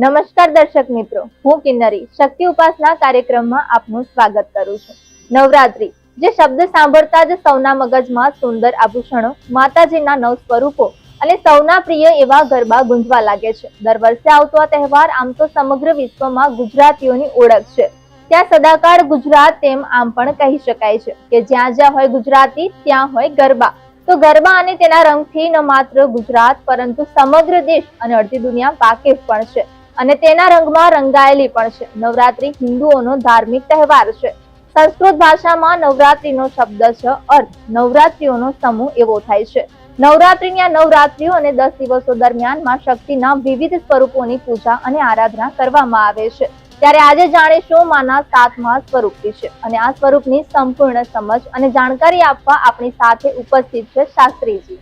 નમસ્કાર દર્શક મિત્રો, હું કિન્નરી શક્તિ ઉપાસના કાર્યક્રમમાં આપનું સ્વાગત કરું છું. નવરાત્રી જે શબ્દ સાંભળતા જ સૌના મગજમાં સુંદર આભૂષણો, માતાજીના નવ સ્વરૂપો અને સૌના પ્રિય એવા ગરબા ગુંજવા લાગે છે. દર વર્ષે આવતો આ તહેવાર આમ તો સમગ્ર વિશ્વમાં ગુજરાતીઓની ઓળખ છે. ત્યાં સદાકાળ ગુજરાત તેમ આમ પણ કહી શકાય છે કે જ્યાં જ્યાં હોય ગુજરાતી ત્યાં હોય ગરબા. તો ગરબા અને તેના રંગથી ન માત્ર ગુજરાત પરંતુ સમગ્ર દેશ અને અડધી દુનિયા વાકેફ પણ છે અને તેના રંગમાં રંગાયેલી પણ છે. નવરાત્રી હિન્દુઓનો ધાર્મિક તહેવાર છે. સંસ્કૃત ભાષામાં નવરાત્રીનો શબ્દ છે અર્થ નવરાત્રીઓનો સમૂહ એવો થાય છે. નવરાત્રીની આ નવરાત્રીઓ અને 10 દિવસો દરમિયાન માં શક્તિના વિવિધ સ્વરૂપોની પૂજા અને આરાધના કરવામાં આવે છે. ત્યારે આજે જાણીશું માના 7મા સ્વરૂપ વિશે અને આ સ્વરૂપની સંપૂર્ણ સમજ અને જાણકારી આપવા આપણી સાથે ઉપસ્થિત છે શાસ્ત્રીજી.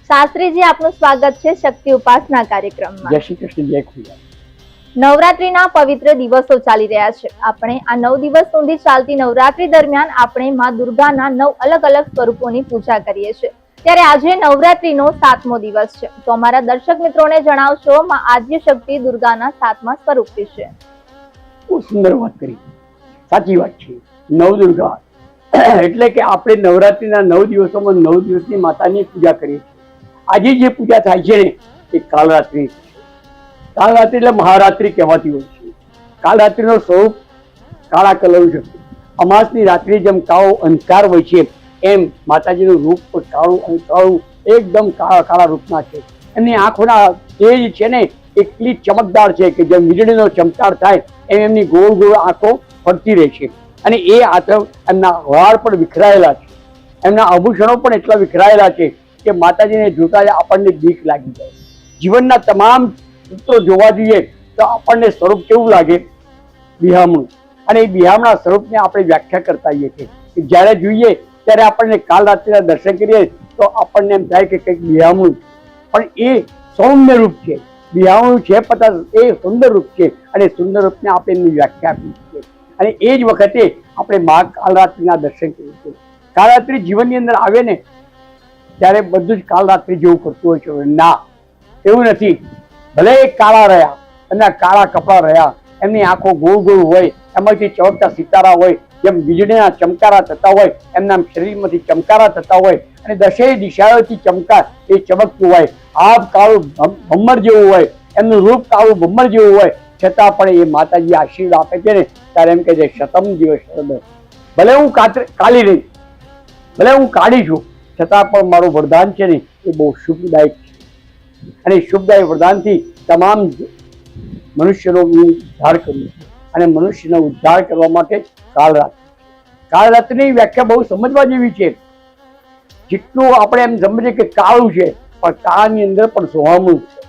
શાસ્ત્રીજી, આપનું સ્વાગત છે શક્તિ ઉપાસના કાર્યક્રમમાં. જય શ્રી કૃષ્ણ, જય ખુદા. નવરાત્રીના પવિત્ર દિવસો ચાલી રહ્યા છે. આપણે આ 9 દિવસ સુધી ચાલતી નવરાત્રી દરમિયાન આપણે માં દુર્ગાના 9 અલગ અલગ સ્વરૂપોની પૂજા કરીએ છીએ. ત્યારે આજે નવરાત્રીનો 7મો દિવસ છે. તો અમારા દર્શક મિત્રોને જણાવશો માં આદ્ય શક્તિ દુર્ગાના 7મા સ્વરૂપ વિશે. બહુ સુંદર વાત કરી, સાચી વાત છે. નવદુર્ગા એટલે કે આપણે નવરાત્રીના 9 દિવસોમાં 9 દિવસની માતાની પૂજા કરીએ છીએ. આજે જે પૂજા થાય છે ને એ કાલરાત્રિ છે. કાલરાત્રિ એટલે મહારાત્રિ કહેવાતી હોય છે. કાલરાત્રિનો સ્વરૂપ કાળા કલરનું છે. અમાસની રાત્રિ જેમ કાળો અંધકાર હોય છે એમ માતાજીનું રૂપ કાળું અને કાળું એકદમ કાળા રૂપના છે. એમની આંખોના તેજ છે ને એટલી ચમકદાર છે કે જેમ વીજળીનો ચમકાર થાય એમ એમની ગોળ ગોળ આંખો ફરતી રહે છે. અને એ એમના વાળ પણ વિખરાયેલા છે, એમના આભૂષણો પણ એટલા વિખરાયેલા છે કે માતાજીને જોતા જ આપણને બીક લાગી જાય. જીવનના તમામ સૂત્રો જોવા જઈએ તો આપણને સ્વરૂપ કેવું લાગે? બિહામણું. અને એ બિહામણા સ્વરૂપને આપણે વ્યાખ્યા કરતા હોઈએ છીએ કે જ્યારે જોઈએ ત્યારે આપણને કાલ રાત્રિના દર્શન કરીએ તો આપણને એમ થાય કે કંઈક બિહામણું, પણ એ સૌમ્ય રૂપ છે. બિહામણું છે પણ એ સુંદર રૂપ છે અને સુંદર રૂપને આપણે એમની વ્યાખ્યા આપી છીએ. અને એ જ વખતે આપણે મા કાલરાત્રિના દર્શન કરીએ છીએ. કાલરાત્રિ જીવનની અંદર આવે ને ત્યારે બધું જ કાલરાત્રિ જેવું કરતું હોય છે. ના, એવું નથી. ભલે એ કાળા રહ્યા, એમના કાળા કપડા રહ્યા, એમની આંખો ગોળ ગોળ હોય, એમાંથી ચમકતા સિતારા હોય, જેમ વીજળીના ચમકારા થતા હોય એમના શરીરમાંથી ચમકારા થતા હોય અને દશેય દિશાઓથી એ ચમકતું હોય. આપ કાળું ભમ્મર જેવું હોય, એમનું રૂપ કાળું ભમ્મર જેવું હોય, છતાં પણ એ માતાજી આશીર્વાદ આપે છે ને ત્યારે એમ કહે છે શતમ દિવસ શરદ. ભલે હું કાળી રહી, ભલે હું કાળી છું, છતાં પણ મારું વરદાન છે ને એ બહુ શુભદાયક છે. અને શુભદાયક વરદાનથી તમામ મનુષ્યનો હું ઉદ્ધાર કરું છું. અને મનુષ્યનો ઉદ્ધાર કરવા માટે કાળરાત્રિની વ્યાખ્યા બહુ સમજવા જેવી છે. જેટલું આપણે એમ સમજીએ કે કાળું છે પણ કાળાની અંદર પણ સોહામણું છે.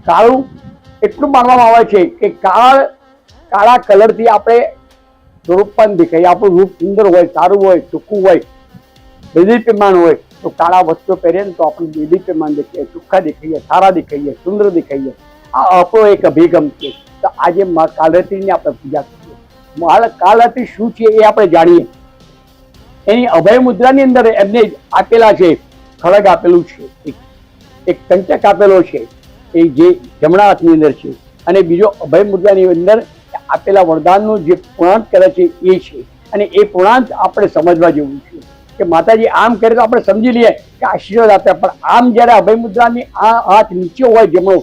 કાળું એટલું માનવામાં આવે છે કે કાળા કલરથી આપણે સ્વરૂપમાં દેખાય. આપણું રૂપ સુંદર હોય, સારું હોય, ચોખ્ખું હોય, દેદીપ્યમાન હોય તો કાળા વસ્ત્રો પહેરીએ ને તો આપણે દેદીપ્યમાન દેખાઈએ, ચોખ્ખા દેખાઈએ, સારા દેખાઈએ, સુંદર દેખાઈએ. આ આપણો એક અભિગમ છે. તો આજે કાલરાત્રિની આપણે પૂજા કરીએ. કાલરાત્રિ શું છે એ આપણે જાણીએ. એની અભય મુદ્રાની અંદર એમને આપેલા છે, ખડગ આપેલું છે, એક કંચક આપેલો છે એ જે જમણા હાથની અંદર છે, અને બીજો અભય મુદ્રાની અંદર આપેલા વરદાનનું જે પૂર્ણાંત કરે છે એ છે. અને એ પૂર્ણાંત આપણે સમજવા જેવું છે કે માતાજી આમ કરે તો આપણે સમજી લઈએ કે આશીર્વાદ આપ્યા, પણ આમ જ્યારે અભય મુદ્રાની આ હાથ નીચે હોય જમણો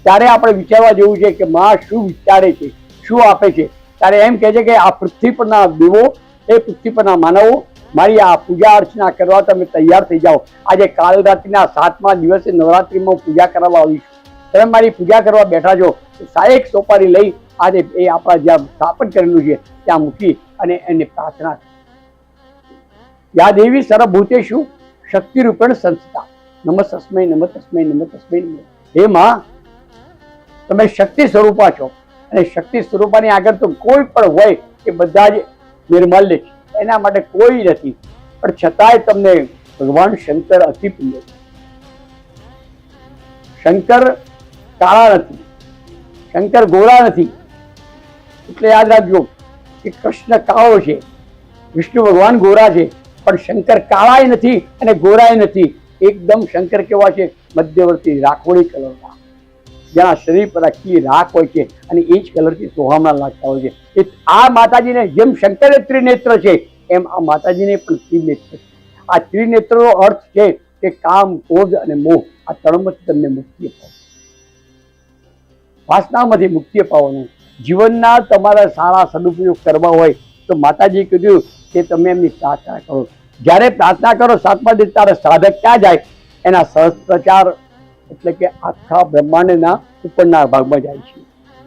ત્યારે આપણે વિચારવા જેવું છે કે માં શું વિચારે છે, શું આપે છે. ત્યારે એમ કહે છે કે આ પૃથ્વી પરના દેવો, એ પૃથ્વી પરના માનવો, મારી આ પૂજા અર્ચના કરવા તમે તૈયાર થઈ જાઓ. આજે કાલરાત્રિના 7મા દિવસે નવરાત્રિમાં પૂજા કરવા આવીશું. તમે મારી પૂજા કરવા બેઠા છો, સાહેબ સોપારી લઈ આજે એ આપણા જ્યાં સ્થાપન કરેલું છે ત્યાં મૂકી અને એને પ્રાર્થના યા દેવી સર્વભૂતેષુ શક્તિ રૂપેણ સંસ્થા નમસ્તસ્મૈ નમસ્તસ્મૈ નમસ્તસ્મૈ. હે માં, તમે શક્તિ સ્વરૂપા છો અને શક્તિ સ્વરૂપાની આગળ તો કોઈ પણ હોય એ બધા જ નિર્મલ્ય છે, એના માટે કોઈ નથી. પણ છતાંય તમને ભગવાન શંકર અતિ પ્રિય છે. શંકર કાળા નથી, શંકર ગોરા નથી. એટલે યાદ રાખજો કે કૃષ્ણ કાળો છે, વિષ્ણુ ભગવાન ગોરા છે, પણ શંકર કાળાય નથી અને ગોરાય નથી. એકદમ શંકર કેવા છે? મધ્યવર્તી, રાખોડી કલરના. જેના શરીર પર આખી રાખ હોય છે અને એ જ કલરથી સોહામણા લાગતા હોય છે. આ માતાજીને જેમ શંકરે ત્રિનેત્ર છે એમ આ માતાજીને પણ ત્રિનેત્ર છે. આ ત્રિનેત્રનો અર્થ છે કે કામ, ક્રોધ અને મોહ આ ત્રણમાંથી તમને મુક્તિ અપાવો, વાસનામાંથી મુક્તિ અપાવવાનું. જીવનના તમારા સારા સદુપયોગ કરવા હોય તો માતાજી કીધું કે તમે એમની પ્રાર્થના કરો. જ્યારે પ્રાર્થના કરો સાતમા દિવસ તારે સાધક ક્યાં જાય? એના સહસ્ત્રચાર એટલે કે આખા બ્રહ્માંડના ઉપરના ભાગમાં જાય છે.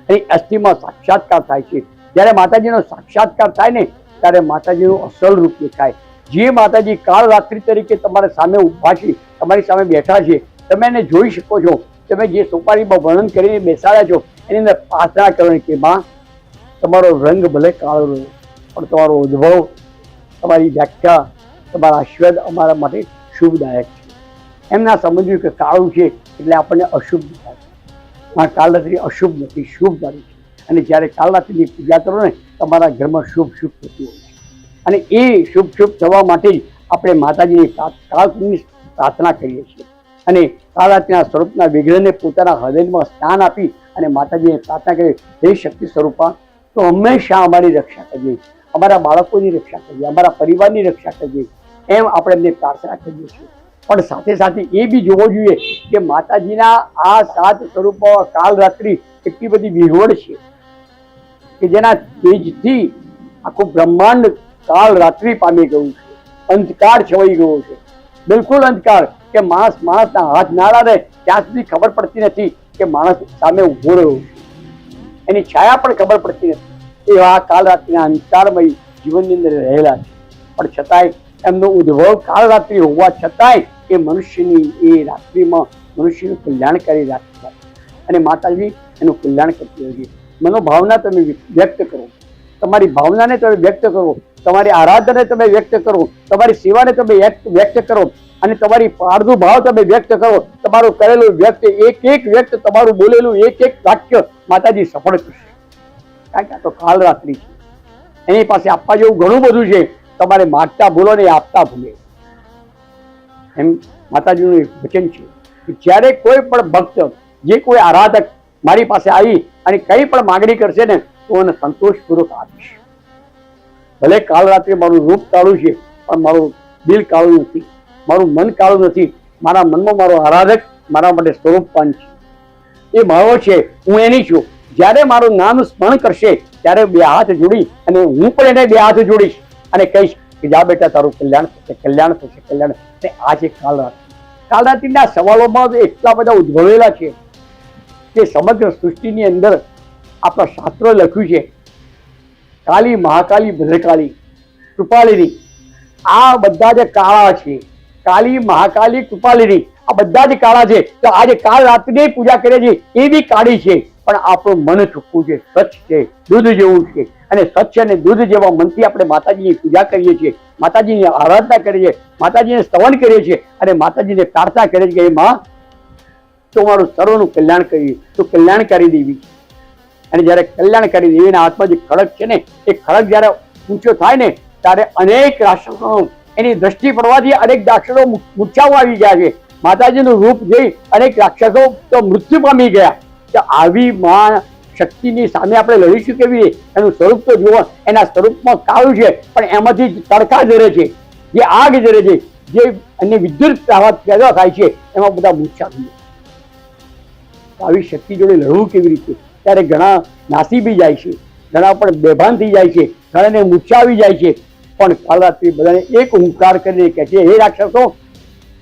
એની અસ્થિમાં સાક્ષાત્કાર થાય છે. જ્યારે માતાજીનો સાક્ષાત્કાર થાય ને ત્યારે માતાજીનું અસલ રૂપ દેખાય. જે માતાજી કાળ રાત્રિ તરીકે તમારા સામે ઊભા છે, તમારી સામે બેઠા છે, તમે એને જોઈ શકો છો. તમે જે સોપારીમાં વર્ણન કરીને બેસાડ્યા છો એની અંદર પ્રાર્થના કરવાની કે માં તમારો રંગ ભલે કાળો રહ્યો પણ તમારો ઉદ્ભવ, તમારી વ્યાખ્યા, તમારા આશીર્વાદ અમારા માટે શુભદાયક છે. એમ ના સમજ્યું કે કાળું છે એટલે આપણને અશુભ દેખાય. કાળ રાત્રિ અશુભ નથી, શુભ તારીખ છે. અને જ્યારે કાળ રાત્રિની પૂજા કરો ને તમારા ઘરમાં શુભ શુભ થતું હોય છે. અને એ શુભ શુભ થવા માટે જ આપણે માતાજીની કાળની પ્રાર્થના કરીએ છીએ. અને કાળ રાત્રિના સ્વરૂપના વિગ્રહને પોતાના હૃદયમાં સ્થાન આપી અને માતાજીને પ્રાર્થના કરીએ, હે શક્તિ સ્વરૂપા તો હંમેશા અમારી રક્ષા કરજે, અમારા બાળકોની રક્ષા કરજે, અમારા પરિવારની રક્ષા કરજે. એમ આપણે એમને પ્રાર્થના કરીએ છીએ. પણ સાથે સાથે એ બી જોવો જોઈએ કે માતાજીના આ 7 સ્વરૂપો કાળ રાત્રિ એટલી બધી વિહવળ છે કે જેના તેજથી આખું બ્રહ્માંડ કાળ રાત્રિ પામી ગયું છે. અંધકાર છવાઈ ગયો છે, બિલકુલ અંધકાર, કે માણસના હાથ નાડા રહે ત્યાં સુધી ખબર પડતી નથી કે માણસ સામે ઉભો રહ્યો છે. એની છાયા પણ ખબર પડતી નથી. એવા કાળ રાત્રિના અંધકારમય જીવનની અંદર રહેલા છે. પણ છતાંય એમનો ઉદ્ભવ કાળ રાત્રિ હોવા છતાંય એ મનુષ્યની એ રાત્રિમાં મનુષ્યનું કલ્યાણકારી રાત્રિ અને માતાજી એનું કલ્યાણ કરતી હોય છે. મનોભાવના તમે વ્યક્ત કરો, તમારી ભાવનાને તમે વ્યક્ત કરો, તમારી આરાધનાને તમે વ્યક્ત કરો, તમારી સેવાને તમે વ્યક્ત કરો અને તમારી પ્રાદુર્ભાવ તમે વ્યક્ત કરો. તમારું કરેલું વ્યક્ત એક વ્યક્ત, તમારું બોલેલું એક વાક્ય માતાજી સફળ કરશે. કારણ કે આ તો કાળ રાત્રિ છે. એની પાસે આપવા જેવું ઘણું બધું છે. તમારે માગતા ભૂલો ને આપતા ભૂલે. એમ માતાજીનું એક વચન છે કે જ્યારે કોઈ પણ ભક્ત, જે કોઈ આરાધક મારી પાસે આવી અને કઈ પણ માગણી કરશે ને તો એને સંતોષપૂર્વક આપીશ. ભલે કાળ રાત્રે મારું રૂપ કાળું છે પણ મારું દિલ કાળું નથી, મારું મન કાળું નથી. મારા મનમાં મારો આરાધક મારા માટે સ્વરૂપવાન છે, એ મારો છે, હું એની છું. જ્યારે મારું નામ સ્મરણ કરશે ત્યારે 2 હાથ જોડી અને હું પણ એને 2 હાથ જોડીશ અને કહીશ કે જા બેટા તારું કલ્યાણ થશે, કલ્યાણ થશે, કલ્યાણ. આ છે કાળ રાત્રિ. કાળ રાત્રિના સવાલોમાં એટલા બધા ઉદ્ભવેલા છે કે સમગ્ર સૃષ્ટિની અંદર આપણા શાસ્ત્રો લખ્યું છે કાલી, મહાકાલી, ભદ્રકાળી, કૃપાલિની. આ બધા જે કાળા છે, કાલી, મહાકાલી, કૃપાલિની, આ બધા જ કાળા છે. તો આજે કાળ રાત્રિની પૂજા કરીએ છીએ એ બી કાળી છે. પણ આપણું મન ચોખ્ખું છે, સ્વચ્છ છે, દૂધ જેવું છે. અને સ્વચ્છ અને દૂધ જેવા મનથી આપણે માતાજીની પૂજા કરીએ છીએ, માતાજીની આરાધના કરીએ છીએ, માતાજીને સ્તવન કરીએ છીએ અને માતાજીને પ્રાર્થના કરીએ છીએ કે માં તો મારું સર્વનું કલ્યાણ કરીએ. તો કલ્યાણકારી દેવી. અને જ્યારે કલ્યાણકારી દેવીના હાથમાં જે ખડગ છે ને એ ખડગ જ્યારે ઊંચો થાય ને ત્યારે અનેક રાક્ષસો એની દ્રષ્ટિ પડવાથી અનેક રાક્ષસો મૂર્છાઓ આવી ગયા છે. માતાજીનું રૂપ જોઈ અનેક રાક્ષસો તો મૃત્યુ પામી ગયા. તો આવી માં શક્તિની સામે આપણે લડીશું કેવી? એનું સ્વરૂપ તો જુઓ. એના સ્વરૂપમાં કાળું છે પણ એમાંથી તડકા જરે છે, જે આગ જરે છે, જે અન્ય વિદ્યુત પ્રવાહ પેદા થાય છે એમાં બધા મૂર્છા થઈ જાય. આવી શક્તિ જોડે લડવું કેવી રીતે? ત્યારે ઘણા નાસી બી જાય છે, ઘણા પણ બેભાન થઈ જાય છે, ઘણાને મૂર્છા આવી જાય છે. પણ કાળ રાત્રિ બધાને એક હુંકાર કરીને કહે છે, હે રાક્ષસો,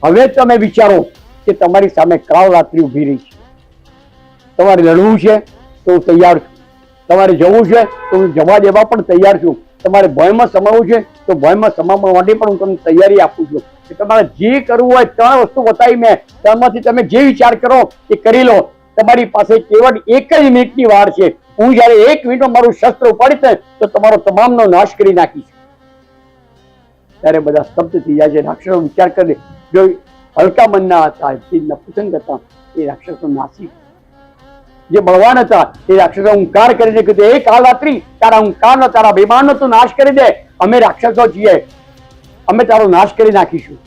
હવે તમે વિચારો કે તમારી સામે કાળ રાત્રિ ઉભી રહી છે. તમારે લડવું છે તો હું તૈયાર છું, તમારે જવું છે તો હું જવા દેવા પણ તૈયાર છું, તમારે ભયમાં સમાવવું છે તો ભયમાં સમાવવા માટે પણ હું તમને તૈયારી આપું છું. કે તમારે જે કરવું હોય 3 વસ્તુ બતાવી મેં, ત્રણમાંથી તમે જે વિચાર કરો એ કરી લો. તમારી પાસે કેવળ 1 જ મિનિટની વાર છે. હું જયારે 1 મિનિટમાં મારું શસ્ત્ર ઉપાડીશ ને તો તમારો તમામનો નાશ કરી નાખીશ. ત્યારે બધા સ્તબ્ધ થઈ જાય છે. રાક્ષસો વિચાર કરે, જો હલકા મનના હતા, જે નપુસંગ હતા, એ રાક્ષસો નાસી. જે બળવાન હતા એ રાક્ષસો હુંકાર કરીને કીધું, એ કાળ રાત્રિ, તારા હુંકારનો, તારા અભિમાનનો તું નાશ કરી દે. અમે રાક્ષસો છીએ, અમે તારો નાશ કરી નાખીશું.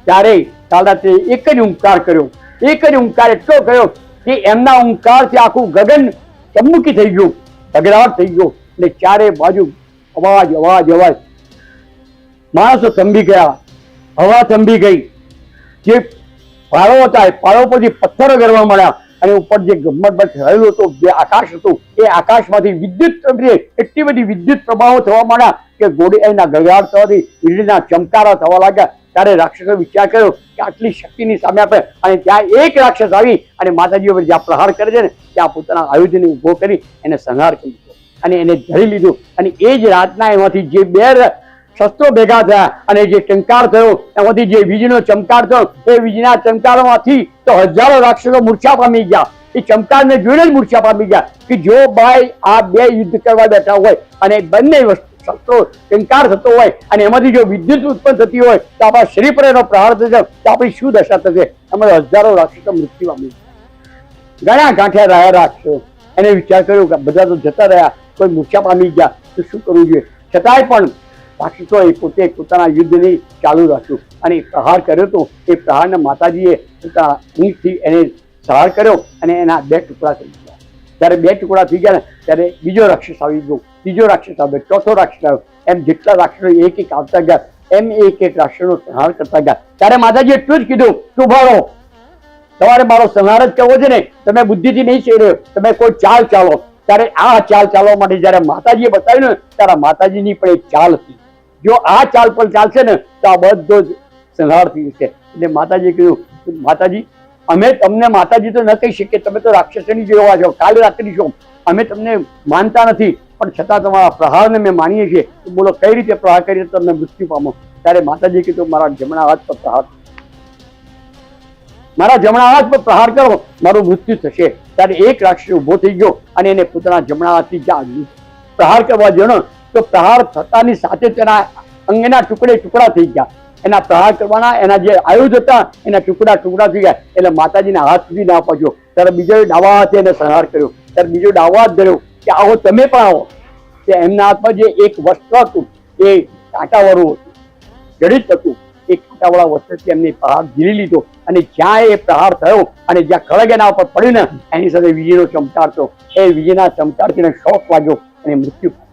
ત્યારે કાળ રાત્રે એક જ હુંકાર કર્યો, એક જ હુંકાર એટલો કર્યો કે એમના ઓંકારથી આખું ગગન ચમકી થઈ ગયું, ગગડાટ થઈ ગયો, અને ચારે બાજુ અવાજ અવાજ અવાજ, માણસો થંભી ગયા, હવા થંભી ગઈ, જે પાળો હતા એ પાળો પરથી પથ્થરો ગરવા મળ્યા, અને ઉપર જે ગમ્મત થયેલું હતું, જે આકાશ હતું, એ આકાશમાંથી વિદ્યુત એટલી બધી વિદ્યુત પ્રભાવો થવા માંડ્યા કે એના ગગડાટ થવાથી વીજળીના ચમકારા થવા લાગ્યા. ત્યારે રાક્ષસો વિચાર કર્યો કે આટલી શક્તિની સામે આપણે, અને ત્યાં એક રાક્ષસ આવી અને માતાજી ઉપર જ્યાં પ્રહાર કરે છે ને ત્યાં પોતાના આયુધને ઉભો કરી એને સંહાર કરી દીધો અને એને ધરી લીધું. અને એ જ રાતના એમાંથી જે બે શસ્ત્રો ભેગા થયા અને જે ચમકાર થયો એમાંથી જે વીજળીનો ચમકાર થયો, એ વીજળીના ચમકારોમાંથી તો હજારો રાક્ષસો મૂર્છા પામી ગયા. એ ચમકારને જોઈને જ મૂર્છા પામી ગયા કે જો ભાઈ આ બે યુદ્ધ કરવા બેઠા હોય અને બંને શસ્ત્રો ચમકાર થતો હોય અને એમાંથી જો વિદ્યુત ઉત્પન્ન થતી હોય તો આપણા શરીર પર એનો પ્રહાર થશે તો આપણી શું દશા થશે? એમાં હજારો રાક્ષસો મૃત્યુ પામી ગયા. ઘણા ગાંઠિયા રહ્યા રાક્ષસો. એને વિચાર કર્યો કે બધા તો જતા રહ્યા, કોઈ મૂર્છા પામી ગયા તો શું કરવું જોઈએ? છતાંય પણ રાક્ષસોએ પોતે પોતાના યુદ્ધને ચાલુ રાખ્યું અને પ્રહાર કર્યો હતો. એ પ્રહારને માતાજીએ પોતાના ઊંઘથી એને સહાર કર્યો અને એના બે ટુકડા થઈ ગયા. જ્યારે બે ટુકડા થઈ ગયા ને ત્યારે બીજો રાક્ષસ આવી ગયો, ત્રીજો રાક્ષસ આવ્યો, ચોથો રાક્ષસ આવ્યો. એમ જેટલા રાક્ષસો એક એક આવતા ગયા એમ એક એક રાક્ષસનો સંહાર કરતા ગયા. ત્યારે માતાજી એટલું જ કીધું કે ઉભા રહો, તમારે મારો સંહાર જ કરવો છે ને, તમે બુદ્ધિથી નહીં થઈ રહ્યો, તમે કોઈ ચાલ ચાલો. ત્યારે આ ચાલ ચાલવા માટે જયારે માતાજીએ બતાવ્યું ને ત્યારે માતાજીની પણ એક ચાલ હતી. જો આ ચાલ પર ચાલશે ને તો આ બધો જ સંહાર થઈ જશે. એટલે માતાજીએ કહ્યું, માતાજી અમે તમને માતાજી તો ન કહી શકીએ, તમે તો રાક્ષસની જેવા છો, કાલ રાત્રિ છો, અમે તમને માનતા નથી, પણ છતાં તમારા પ્રહારને અમે માનીએ છીએ. તો બોલો કઈ રીતે પ્રહાર કરીએ તો તમે મૃત્યુ પામો? ત્યારે માતાજીએ કીધું મારા જમણા હાથ પર પ્રહાર, મારા જમણા હાથ પર પ્રહાર કરો, મારું મૃત્યુ થશે. ત્યારે એક રાક્ષસ ઉભો થઈ ગયો અને એને પોતાના જમણા હાથથી પ્રહાર કરવા ગયો તો પ્રહાર થતાની સાથે તેના અંગના ટુકડા થઈ ગયા. એના પ્રહાર કરવાના એના જે આયુધ હતા એના ટુકડા થઈ ગયા. એટલે માતાજીના હાથ સુધી ના પહોંચ્યો. ત્યારે બીજો ડાવા હાથે એને સંહાર કર્યો. ત્યારે બીજો ડાવો હાથ ધર્યો કે આવો તમે પણ આવો. કે એમના હાથમાં જે એક વસ્ત્ર હતું એ કાંટાવાળું હતું, જડિત હતું. એ કાંટાવાળા વસ્ત્રથી એમને પ્રહાર ઝીલી લીધો અને જ્યાં એ પ્રહાર થયો અને જ્યાં ખડગ એના ઉપર પડ્યું ને એની સાથે વીજળીનો ચમકાર થયો. એ વીજળીના ચમકારથી એને શોક વાગ્યો અને મૃત્યુ પામ્યો.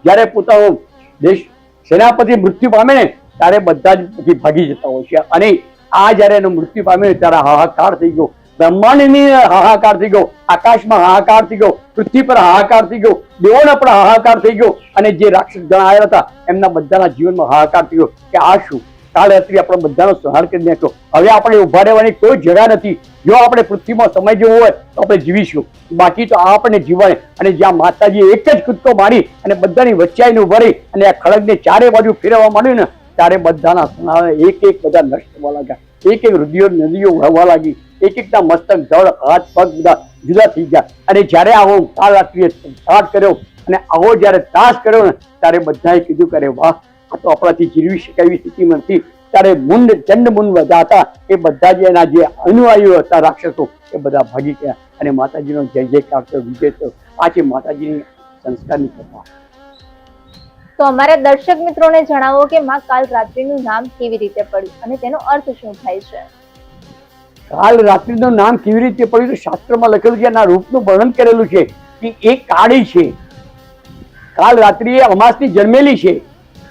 જયારે પોતાનો દેશ સેનાપતિ મૃત્યુ પામે ને ત્યારે બધા જ પછી ભાગી જતા હોય છે. અને આ જયારે એનું મૃત્યુ પામ્યું ત્યારે હાહાકાર થઈ ગયો, બ્રહ્માંડની હાહાકાર થઈ ગયો, આકાશમાં હાહાકાર થઈ ગયો, પૃથ્વી પર હાહાકાર થઈ ગયો, દેવોના પણ હાહાકાર થઈ ગયો. અને જે રાક્ષસ ગણ આવ્યા હતા એમના બધાના જીવનમાં હાહાકાર થઈ ગયો કે આ શું? કાલ રાત્રિ આપણે બધાનો સંહાર કરી નાખ્યો, હવે આપણે ઉભા રહેવાની કોઈ જગા નથી. જો આપણે પૃથ્વીમાં સમય જેવો હોય તો આપણે જીવીશું, બાકી તો આપણને જીવાય. અને જ્યાં માતાજીએ એક જ કૂદકો મારી અને બધાની વચ્ચે આવીને ઉભા રહી અને આ ખડગને ચારે બાજુ ફેરવવા માંડ્યું ને ત્યારે બધાના સંહાર એક એક બધા નષ્ટ થવા લાગ્યા. એક એક હૃદયો નદીઓ વહેવા લાગી, એક એકના મસ્તક જળ હાથ પગ બધા જુદા થઈ ગયા. અને જ્યારે આવો કાલ રાત્રિએ સ્ટાર્ટ કર્યો અને આવો જયારે ત્રાસ કર્યો ને ત્યારે બધાએ કીધું કરે વાહ, આ તો આપણાથી જીરવી શકાય એવી સ્થિતિમાં નથી. ત્યારે ચંડ મુંડ બધા હતા એ બધા જ એના જે અનુયાયીઓ હતા રાક્ષસો એ બધા ભાગી ગયા અને માતાજીનો જય જયકાર થયો, વિજય થયો. આ છે માતાજીની સંસ્કારની કથા. તો અમારા દર્શક મિત્રોને જણાવો કે માં કાલ રાત્રિનું નામ કેવી રીતે પડ્યું અને તેનો અર્થ શું થાય છે? કાલ રાત્રિનું નામ કેવી રીતે પડ્યું તો શાસ્ત્રમાં લખેલું છે, એના રૂપનું વર્ણન કરેલું છે કે એ કાળી છે. કાલ રાત્રિ એ અમાસથી જન્મેલી છે,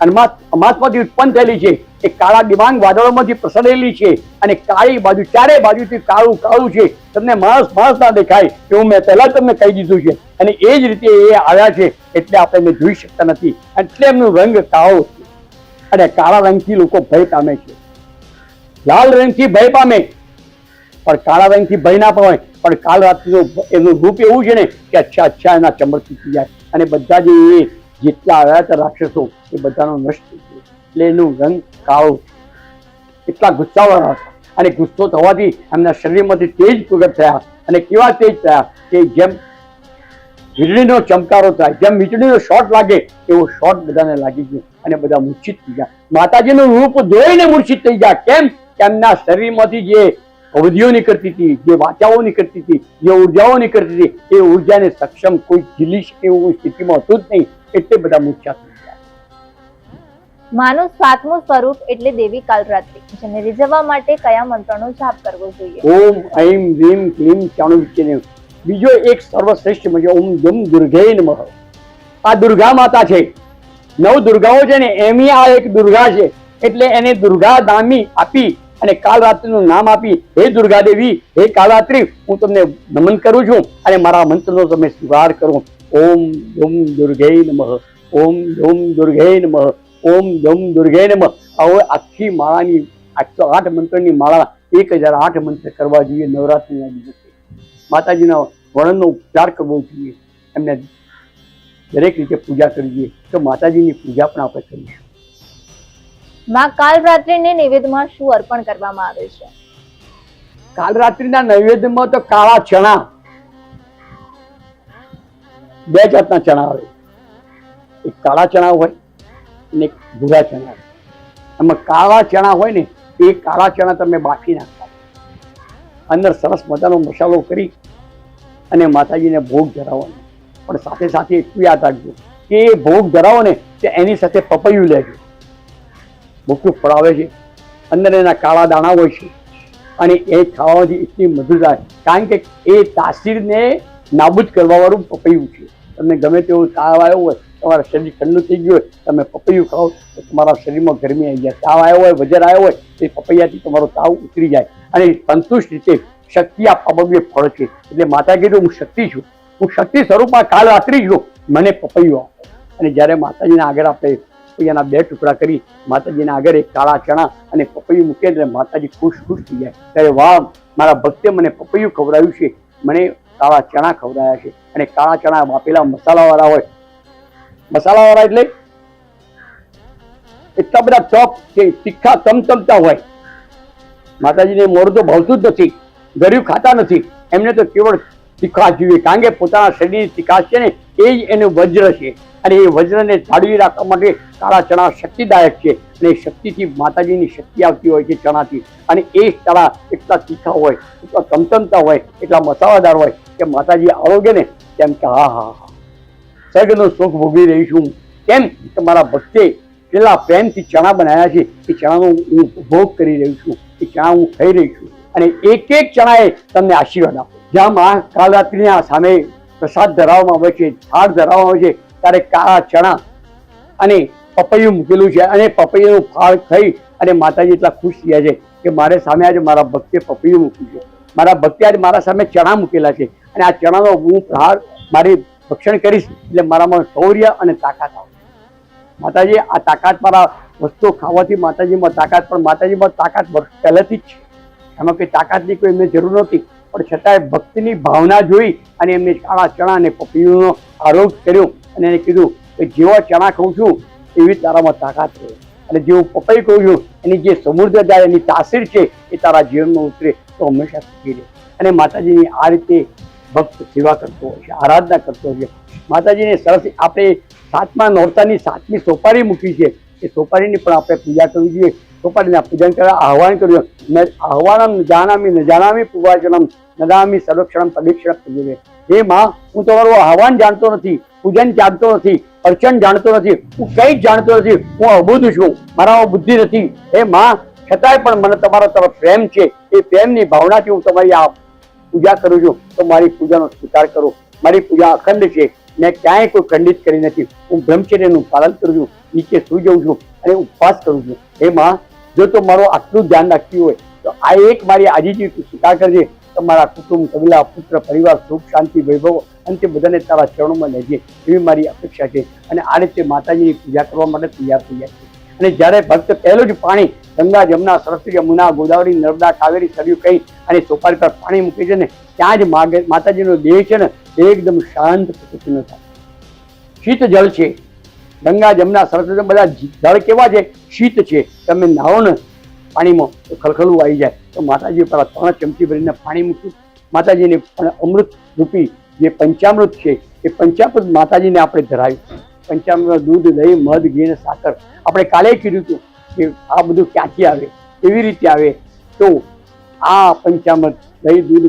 અમાસમાંથી ઉત્પન્ન થયેલી છે. એ કાળા દિવાંગ વાદળોમાંથી પ્રસરેલી છે અને કાળી બાજુ ચારે બાજુથી કાળું કાળું છે. તમને માણસ ના દેખાય એવું મેં પહેલા તમને કહી દીધું છે. અને એ જ રીતે એ આવ્યા છે એટલે આપણે એમને જોઈ શકતા નથી. એટલે એમનું રંગ કાળો છે અને કાળા રંગથી લોકો ભય પામે છે. લાલ રંગથી ભય પામે પણ કાળા રંગથી ભય ના પામે. પણ કાલ રાત્રિનું એનું રૂપ એવું છે ને કે અચ્છા એના ચમક તૂટી જાય અને બધા જે જેટલા આવ્યા હતા રાક્ષસો એ બધાનો નષ્ટ થઈ ગયો. એટલે એનું રંગ કાળો. એટલા ગુસ્સાવાળા હતા અને ગુસ્સો થવાથી એમના શરીરમાંથી તેજ પ્રગટ થયા. અને કેવા તેજ થયા કે જેમ વીજળીનો ચમકારો થાય, જેમ વીજળીનો શોટ લાગે એવો શોટ બધાને લાગી ગયો અને બધા મૂર્છિત થઈ ગયા. માતાજીનું રૂપ જોઈને મૂર્છિત થઈ ગયા. કેમ? કે એમના શરીરમાંથી જે અવધિઓ નીકળતી હતી, જે વાચાઓ નીકળતી હતી, જે ઉર્જાઓ નીકળતી હતી, એ ઉર્જાને સક્ષમ કોઈ ઝીલી શકે એવું સ્થિતિમાં હતું જ નહીં. એટલે બધા મૂર્છા થઈ ગયા. માનું 7મું સ્વરૂપ એટલે દેવી કાલરાત્રિ, જેને રીઝવવા માટે કયા મંત્રનો જાપ કરવો જોઈએ? ઓમ ऐं ह्रीं क्लीं ચાણુક્યને. બીજો એક સર્વશ્રેષ્ઠ મંત્ર ઓમ દમ દુર્ગે નમઃ. આ દુર્ગા માતા છે, 9 દુર્ગાઓ છે ને એમી આ એક દુર્ગા છે, એટલે એને દુર્ગા નામી આપી અને કાલરાત્રિનું નામ આપી, હે દુર્ગા દેવી, હે કાલરાત્રિ, હું તમને નમન કરું છું અને મારા મંત્રનો તમે સ્વીકાર કરો. ઓમ દમ દુર્ગે નમઃ, ઓમ દમ દુર્ગે નમઃ, ઓમ દમ દુર્ગે નમઃ. હવે આખી માળાની 808 મંત્રની માળા 1008 મંત્ર કરવા જોઈએ નવરાત્રિના દિવસે. માતાજીના વર્ણનનો ઉપચાર કરવો જોઈએ, એમને દરેક રીતે પૂજા કરવી જોઈએ. તો માતાજીની પૂજા પણ આપણે કરીશું. માં કાલરાત્રિને નૈવેદ્યમાં શું અર્પણ કરવામાં આવે છે? કાલરાત્રિના નૈવેદ્યમાં તો કાળા ચણા, 2 જાતના ચણા આવે, એક કાળા ચણા હોય અને એક ભૂરા ચણા હોય. એમાં કાળા ચણા હોય ને એ કાળા ચણા તમે બાફી નાખતા, અંદર સરસ મજાનો મસાલો કરી અને માતાજીને ભોગ ધરાવવાનો. પણ સાથે સાથે એટલું યાદ રાખજો કે એ ભોગ ધરાવો ને તો એની સાથે પપૈયું લેજો. મોટું ફળ આવે છે, અંદર એના કાળા દાણા હોય છે અને એ ખાવાથી એટલી મધુર આવે, કારણ કે એ તાસીરને નાબૂદ કરવા વાળું પપૈયું છે. તમને ગમે તેવો તાવ આવ્યો હોય, તમારા શરીર ઠંડુ થઈ ગયું હોય, તમે પપૈયું ખાઓ તો તમારા શરીરમાં ગરમી આવી જાય. તાવ આવ્યો હોય, વજન આવ્યો હોય, એ પપૈયાથી તમારો તાવ ઉતરી જાય અને સંતુષ્ટ રીતે શક્તિ આપવા બી ફળ છે. એટલે માતા કીધું હું શક્તિ છું, હું શક્તિ સ્વરૂપમાં કાલરાત્રિ છું, મને પપૈયું આપો. અને જ્યારે માતાજીના આગળ આપણે પપૈયાના 2 ટુકડા કરી માતાજીના આગળ એક કાળા ચણા અને પપૈયું મૂકે એટલે માતાજી ખુશ થઈ જાય. ત્યારે વાહ, મારા ભક્તે મને પપૈયું ખવડાવ્યું છે, મને કાળા ચણા ખવડાવ્યા છે. અને કાળા ચણા બાફેલા મસાલાવાળા હોય, મસાલાવાળા એટલે એટલા બધા ચોપ કે તીખા તમતમતા હોય. માતાજીને મોરું તો ભાવતું જ નથી, ગળ્યું ખાતા નથી, એમને તો કેવળ તીખાશ જોઈએ, કારણ કે પોતાના શરીરની તીખાશ છે ને એ જ એનું વજ્ર છે. અને એ વજ્રને જાળવી રાખવા માટે કાળા ચણા શક્તિદાયક છે અને એ શક્તિથી માતાજીની શક્તિ આવતી હોય છે ચણાથી. અને એ ચણા એટલા તીખા હોય, એટલા તમતમતા હોય, એટલા મસાલાદાર હોય કે માતાજી આરોગ્ય ને તેમ કે હા હા હા સ્વર્ગનું સુખ ભોગવી રહી છું. કેમ કે મારા ભક્તે કેટલા પ્રેમથી ચણા બનાવ્યા છે, એ ચણાનો હું ભોગ કરી રહ્યું છું, એ ચણા હું ખાઈ રહી છું. અને એક એક ચણાએ તમને આશીર્વાદ આપો. જ્યાં મા કાલરાત્રિના સામે પ્રસાદ ધરાવવામાં આવે છે, થાળ ધરાવવામાં આવે છે, ત્યારે કાળા ચણા અને પપૈયું મૂકેલું છે અને પપૈયાનું ફાળ ખાઈ અને માતાજી એટલા ખુશ થયા છે કે મારે સામે આજે મારા ભક્તે પપૈયું મૂક્યું છે, મારા ભક્તે આજે મારા સામે ચણા મૂકેલા છે અને આ ચણાનો હું પ્રહાર મારી ભક્ષણ કરીશ એટલે મારામાં શૌર્ય અને તાકાત આવશે. માતાજી આ તાકાત મારા વસ્તુઓ ખાવાથી માતાજીમાં તાકાત, પણ માતાજીમાં તાકાત પહેલેથી જ છે, એમાં કોઈ તાકાતની કોઈ એમને જરૂર નહોતી. પણ છતાંય ભક્તિની ભાવના જોઈ અને એમને કાળા ચણા અને પપૈયાનો આરોગ કર્યો અને એને કીધું કે જેવા ચણા ખાઉં છું એવી તારામાં તાકાત રહે, અને જેવું પપૈયું કહું છું એની જે સમૃદ્ધતા એની તાસીર છે એ તારા જીવનમાં ઉતરે તો હંમેશા સુખી રહે. અને માતાજીની આ રીતે ભક્ત સેવા કરતો હોય છે, આરાધના કરતો હોય છે. માતાજીને સરસ આપણે 7મા નોરતાની 7મી સોપારી મૂકી છે, એ સોપારીની પણ આપણે પૂજા કરવી જોઈએ. સોપારીના પૂજન કરવા આહવાન કર્યું. આહવાનમ જાનામી ન જાનામી પૂવાચનમ નદામી સર્વક્ષણમ પદીક્ષણ પૂજ્યવે. હે માં, હું તમારું આહવાન જાણતો નથી, પૂજન જાણતો નથી, અર્ચન જાણતો નથી, હું કંઈ જ જાણતો નથી, હું અબુધ છું, મારામાં બુદ્ધિ નથી. હે માં, છતાંય પણ મને તમારા તરફ પ્રેમ છે, એ પ્રેમની ભાવનાથી હું તમારી આ પૂજા કરું છું, તો મારી પૂજાનો સ્વીકાર કરો. મારી પૂજા અખંડ છે, મેં ક્યાંય કોઈ ખંડિત કરી નથી. હું બ્રહ્મચર્યનું પાલન કરું છું, નીચે સુઈ જાઉં છું અને ઉપવાસ કરું છું. હે માં, જો તો મારું આટલું ધ્યાન રાખતી હોય તો આ એક મારી આજીજી સ્વીકાર કરજે. તમારા કુટુંબ, કબીલા, પુત્ર, પરિવાર, સુખ, શાંતિ, વૈભવ અંતે બધાને તારા ચરણોમાં લેજે, એવી મારી અપેક્ષા છે. અને આ રીતે માતાજીની પૂજા કરવા માટે તૈયાર થઈ જાય છે. અને જ્યારે ભક્ત પહેલું જ પાણી ગંગા, જમના, સરસ્વતી, યમુના, ગોદાવરી, નર્મદા, કાવેરી, સરયુ કહી અને સોપારી પર પાણી મૂકે છે ને, ત્યાં જ માતાજીનો દેહ છે ને એકદમ શાંત પ્રકૃતિનો થાય. શીત જળ છે, ગંગા, જમના, સરસ્વતી બધા જળ કેવા છે? શીત છે. તમે નાહો ને પાણીમાં તો ખલખલું આવી જાય. તો માતાજી પર 3 ચમચી ભરીને પાણી મૂક્યું. માતાજીને પણ અમૃત રૂપી જે પંચામૃત છે એ પંચામૃત માતાજીને આપણે ધરાવ્યું. પંચામૃત દૂધ, દહીં, મધ, ઘી અને સાકર. આપણે કાલે કીધું હતું કે આ બધું ક્યાંથી આવે, કેવી રીતે આવે. તો આ પંચામૃત દહીં, દૂધ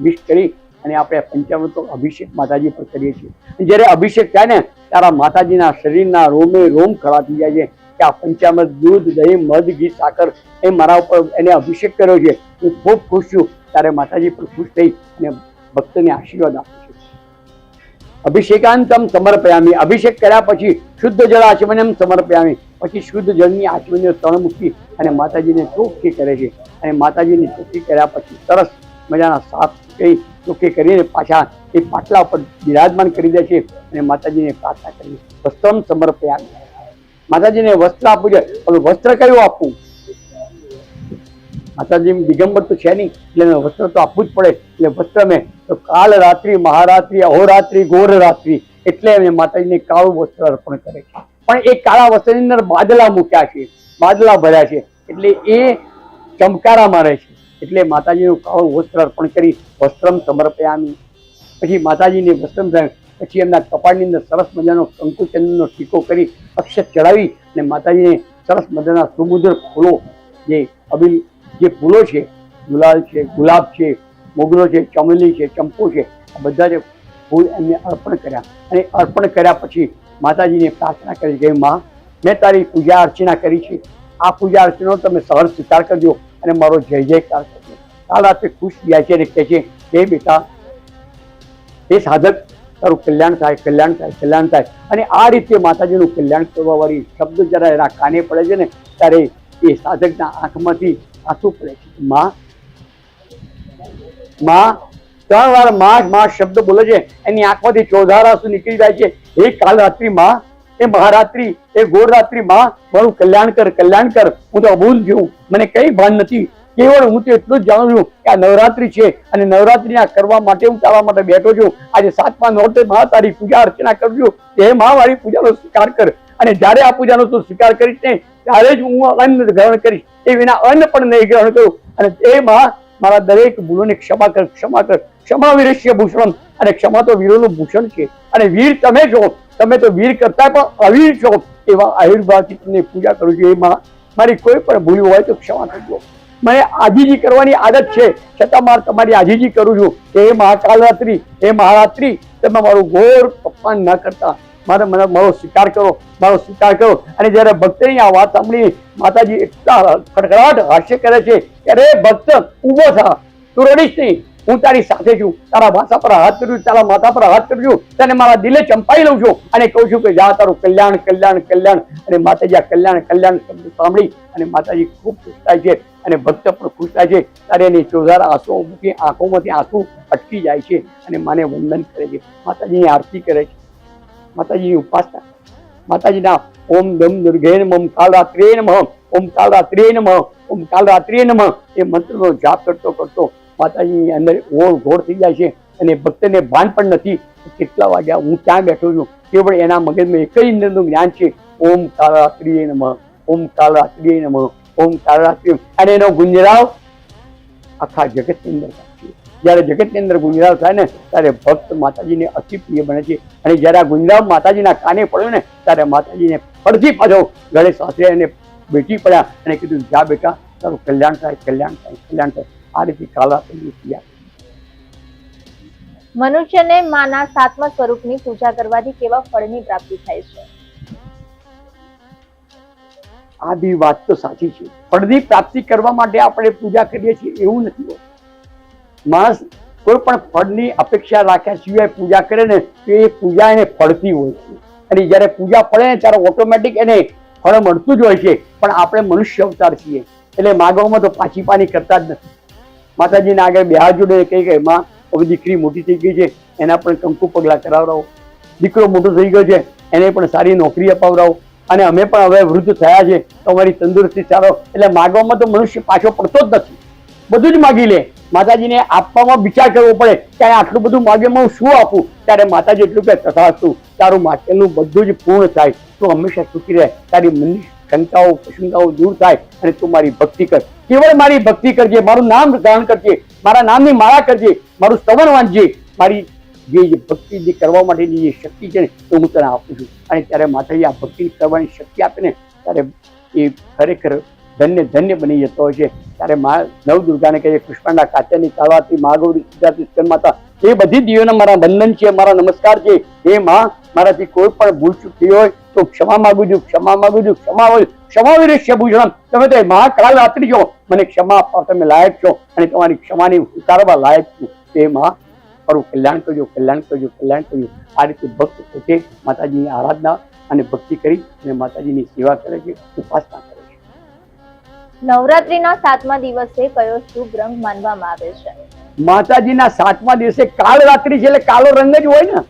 મિક્સ કરી અને આપણે પંચામૃતનો અભિષેક માતાજી પર કરીએ છીએ. જ્યારે અભિષેક થાય ને ત્યારે માતાજીના શરીરના રોમે રોમ ખડા થઈ જાય છે. કે આ પંચામૃત દૂધ દહીં મધ ઘી સાકર એ મારા ઉપર એને અભિષેક કર્યો છે, હું ખૂબ ખુશ છું. ત્યારે માતાજી પણ ખુશ થઈ અને ભક્તને આશીર્વાદ આપે છે. અભિષેકાંતમ સમર્પયામી, અભિષેક કર્યા પછી શુદ્ધ જળ આચમનમ સમર્પયામી, પછી શુદ્ધ જળની આચમનીઓ 3 મૂકી અને માતાજીને ચોખ્ખી કરે છે. અને માતાજીની ચોખ્ખી કર્યા પછી સરસ મજાના સાફ કરી ચોખ્ખી કરીને પાછા એ પાટલા ઉપર બિરાજમાન કરી દે છે અને માતાજીને પ્રાર્થના કરી વસ્ત્રમ સમર્પયામી, માતાજીને વસ્ત્ર આપવું છે. હવે વસ્ત્ર કયું આપવું? માતાજી દિગંબર તો છે નહીં એટલે વસ્ત્ર તો આપવું જ પડે. એટલે વસ્ત્ર મેં તો કાલ રાત્રિ મહારાત્રિ અહોરાત્રિ ઘોર રાત્રિ એટલે અમે માતાજીને કાળું વસ્ત્ર અર્પણ કરે છે. પણ એ કાળા વસ્ત્રની અંદર બાદલા મૂક્યા છે, બાદલા ભર્યા છે એટલે એ ચમકારા મારે છે. એટલે માતાજીનું કાળું વસ્ત્ર અર્પણ કરી વસ્ત્રમ સમર્પયામી. પછી માતાજીને વસ્ત્રમ પછી એમના કપાળની અંદર સરસ મજાનો કંકુચંદનનો ટીકો કરી અક્ષત ચડાવી અને માતાજીને સરસ મજાના સુમુદ્ર ફૂલો જે ફૂલો છે, ગુલાલ છે, ગુલાબ છે, મોગરો છે, ચમેલી છે, ચંપો છે, આ બધા જે ફૂલ એમને અર્પણ કર્યા. અને અર્પણ કર્યા પછી માતાજીને પ્રાર્થના કરી કે માં, મેં તારી પૂજા અર્ચના કરી છે, આ પૂજા અર્ચનાનો તમે સહર સ્વીકાર કરજો અને મારો જય જયકાર કરજો. કાલ રાત્રે ખુશ જાય છે અને કહે છે કે બેટા, એ સાધક તારું કલ્યાણ થાય, કલ્યાણ થાય, કલ્યાણ થાય. અને આ રીતે માતાજીનું કલ્યાણ કરવા વાળી શબ્દ જરા એના કાને પડે છે ને ત્યારે એ સાધકના આંખમાંથી આંસુ પડે છે. માં 3 વાર માં શબ્દ બોલે છે, એની આંખમાંથી ચોધાર આંસુ નીકળી જાય છે. એ કાલ રાત્રિ માં, એ મહારાત્રિ, એ ગોર રાત્રિ માં, મારું કલ્યાણ કર, કલ્યાણ કર. હું તો અભૂલ છું, મને કઈ ભાન નથી. કેવળ હું તો એટલું જ જાણું છું કે આ નવરાત્રિ છે અને નવરાત્રિના કરવા માટે હું તારા માટે બેઠો છું. આજે 7મા નોરતે માં તારી પૂજા અર્ચના કરું છું. એ માં મારી પૂજાનો સ્વીકાર કર. અને જ્યારે આ પૂજાનો તું સ્વીકાર કરીશ ને ત્યારે જ હું અન્ન ગ્રહણ કરીશ, એ વિના અન્ન પણ નહીં ગ્રહણ કરું. અને એ માં મારા દરેક ભૂલોને ક્ષમા કર, ક્ષમા કર. ક્ષમા વીરસ્ય ભૂષણમ, અને ક્ષમા તો વીરોનું ભૂષણ છે. અને વીર તમે છો, તમે તો વીર કરતા પણ અવીર છો. એવા આયુર્ભાવથી તમને પૂજા કરું છું. એ માં મારી કોઈ પણ ભૂલ હોય તો ક્ષમા કરજો. મને આજીજી કરવાની આદત છે છતાં તમારી આજીજી કરું છું. એ મહાકાલ રાત્રિ, એ મહારાત્રિ તમે મારું ઘોર અપમાન ન કરતા, મારો સ્વીકાર કરો, મારો સ્વીકાર કરો. અને જયારે ભક્તની આ વાત સાંભળી માતાજી એટલા ખડખડાટ હાસ્ય કરે છે કે અરે ભક્ત ઉભો થા, તું રડીશ નહીં, હું તારી સાથે છું. તારા માથા પર હાથ કર્યું, તારા માથા પર હાથ કર્યું, તને મારા દિલે ચંપાઈ લઉં છું અને કહું છું કે જા તારું કલ્યાણ, કલ્યાણ, કલ્યાણ. અને માતાજી આ કલ્યાણ, કલ્યાણ શબ્દ સાંભળી અને માતાજી ખૂબ ખુશ થાય છે અને ભક્ત પણ ખુશ થાય છે. ત્યારે એની ચોધારા આંસુ મૂકી આંખોમાંથી આંસુ અટકી જાય છે અને માને વંદન કરે છે, માતાજીની આરતી કરે છે, માતાજીની ઉપાસના, માતાજીના ઓમ દમ દુર્ગે નમઃ, કાલ રાત્રે નમઃ, ઓમ કાલ રાત્રે નમઃ, ઓમ કાલ રાત્રે નમઃ એ મંત્રનો જાપ કરતો કરતો માતાજીની અંદર ઓળ ઘોળ થઈ જાય છે. અને ભક્તને ભાન પણ નથી કેટલા વાગ્યા હું ક્યાં બેઠો છું. કેવળ એના મગજમાં એક જ ઇન્દ્રનું જ્ઞાન છે, ઓમ કાલ રાત્રે નમઃ, ઓમ કાલ રાત્રે નમઃ, ઓમ કાલ રાત્રે. અને એનો ગુંજરાવ આખા જગતની અંદર થાય છે. જ્યારે જગતની અંદર ગુંજરાવ થાય ને ત્યારે ભક્ત માતાજીને અતિ પ્રિય બને છે. અને જ્યારે આ ગુંજરાવ માતાજીના કાને પડ્યો ને ત્યારે માતાજીને ફરતી પાછો ગળે સાસરે અને બેટી પડ્યા અને કીધું જા બેટા, તારું કલ્યાણ થાય, કલ્યાણ થાય, કલ્યાણ થાય. આ રીતે કાલ રાત્રિની પૂજા. મનુષ્યને માના 7મા સ્વરૂપની પૂજા કરવાથી કેવા ફળની પ્રાપ્તિ થાય છે? આ બી વાત તો સાચી છે. ફળની પ્રાપ્તિ કરવા માટે આપણે પૂજા કરીએ છીએ એવું નથી હોતું. માણસ કોઈ પણ ફળની અપેક્ષા રાખ્યા સિવાય પૂજા કરે ને તો એ પૂજા એને ફળતી હોય છે. અને જ્યારે પૂજા ફળે ને ત્યારે ઓટોમેટિક એને ફળ મળતું જ હોય છે. પણ આપણે મનુષ્ય અવતાર છીએ એટલે માગવામાં તો પાછી પાની કરતા જ નથી. માતાજીને આગળ બે હાથ જોડે કહી કે માં, હવે દીકરી મોટી થઈ ગઈ છે, એના પણ કંકુ પગલા કરાવડાવો. દીકરો મોટો થઈ ગયો છે, એને પણ સારી નોકરી અપાવડાવો. અને અમે પણ હવે વૃદ્ધ થયા છે તો અમારી તંદુરસ્તી સારો. એટલે માગવામાં તો મનુષ્ય પાછો પડતો જ નથી, બધું જ માગી લે. માતાજીને આપવામાં વિચાર કરવો પડે કે આટલું બધું માગ્યમાં હું શું આપું. ત્યારે માતાજી એટલું કે તથાસ્તુ, તારું માટેનું બધું જ પૂર્ણ થાય, તું હંમેશા સુખી રહે, તારી મનની શંકાઓ પ્રશંકાઓ દૂર થાય અને તું મારી ભક્તિ કર. કેવળ મારી ભક્તિ કરજે, મારું નામ ધારણ કરજે, મારા નામની માળા કરજે, મારું સ્તવન વાંચજે. મારી જે ભક્તિ જે કરવા માટેની જે શક્તિ છે ને તો હું તને આપું છું. અને ત્યારે માતાજી આ ભક્તિ કરવાની શક્તિ આપે ને ત્યારે એ ખરેખર ધન્ય ધન્ય બની જતો હોય છે. ત્યારે મા નવદુર્ગાને કહે છે, પુષ્પાંડા કાત્યાની કાળવાથી મહાગૌરી સિદ્ધાર્થી સ્કંદ માતા, એ બધી દેવીઓને મારા વંદન છે, મારા નમસ્કાર છે. એ માં, મારાથી કોઈ પણ ભૂલ ચૂક થઈ હોય તો ક્ષમા માંગુ છું, ક્ષમા માંગુ છું, ક્ષમા માંગુ છું. ક્ષમાવીરસ્ય ભૂષણમ. તમે તો મહાકાલ રાત્રિ છો, મને ક્ષમા આપવા તમે લાયક છો અને તમારી ક્ષમાની ઉતારવા લાયક છું. તે માં મારું કલ્યાણ કરજો, કલ્યાણ કરજો, કલ્યાણ કરજો. આ રીતે ભક્ત પોતે માતાજીની આરાધના અને ભક્તિ કરી અને માતાજીની સેવા કરે છે, ઉપાસના કરે છે. નવરાત્રીના 7મા દિવસે કયો શુભ રંગ માનવામાં આવે છે? માતાજીના 7મા દિવસે કાળ રાત્રિ છે એટલે કાળો રંગ જ હોય ને.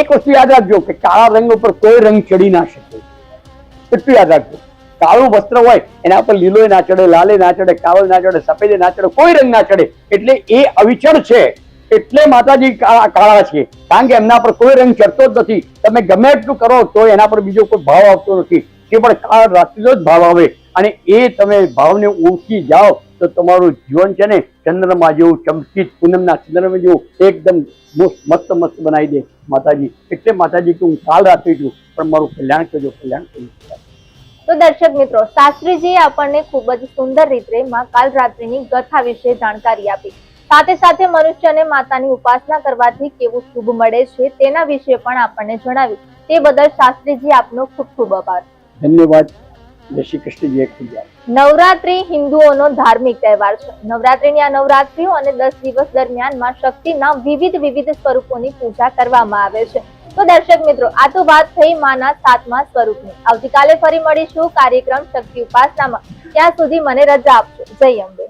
એક વસ્તુ યાદ રાખજો કે કાળા રંગ ઉપર કોઈ રંગ ચડી ના શકે. એટલું યાદ રાખજો. કાળું વસ્ત્ર હોય એના પર લીલો ના ચડે, લાલે ના ચડે, કાળો ના ચડે, સફેદ ના ચડે, કોઈ રંગ ના ચડે. એટલે એ અવિચળ છે, એટલે માતાજી કાળા છે, કારણ કે એમના પર કોઈ રંગ ચડતો જ નથી. તમે ગમે એટલું કરો તો એના પર બીજો કોઈ ભાવ આવતો નથી. તે પણ કાળ રાત્રિનો જ ભાવ આવે અને એ તમે ભાવને ઓળખી જાઓ તો તમારું જીવન છે ને ચંદ્રમા જેવું ચમકીત, પૂનમના ચંદ્રમા જેવું એકદમ મસ્ત મસ્ત બનાવી દે માતાજી. એટલે માતાજી કે હું કાલ રાત્રિ છું, પણ મારું કલ્યાણ કરજો, કલ્યાણ કરજો. તો દર્શક મિત્રો, શાસ્ત્રીજીએ આપણને ખૂબ જ સુંદર રીતે માં કાલરાત્રિની કથા વિશે જાણકારી આપી. સાથે સાથે મનુષ્યને માતાની ઉપાસના કરવાથી કેવું શુભ મળે છે તેના વિશે પણ આપણને જણાવ્યું. તે બદલ શાસ્ત્રીજી આપનો ખૂબ ખૂબ આભાર. ધન્યવાદ. જય શ્રી કૃષ્ણ. જય ખુદા. નવરાત્રી હિન્દુઓનો ધાર્મિક તહેવાર છે. નવરાત્રીની આ નવરાત્રીઓ અને 10 દિવસ દરમિયાન માં શક્તિના વિવિધ સ્વરૂપોની પૂજા કરવામાં આવે છે. તો દર્શક મિત્રો, આ તો વાત થઈ માના 7મા સ્વરૂપની. આવતીકાલે ફરી મળીશું કાર્યક્રમ શક્તિ ઉપાસનામાં. ત્યાં સુધી મને રજા આપજો. જય અંબે.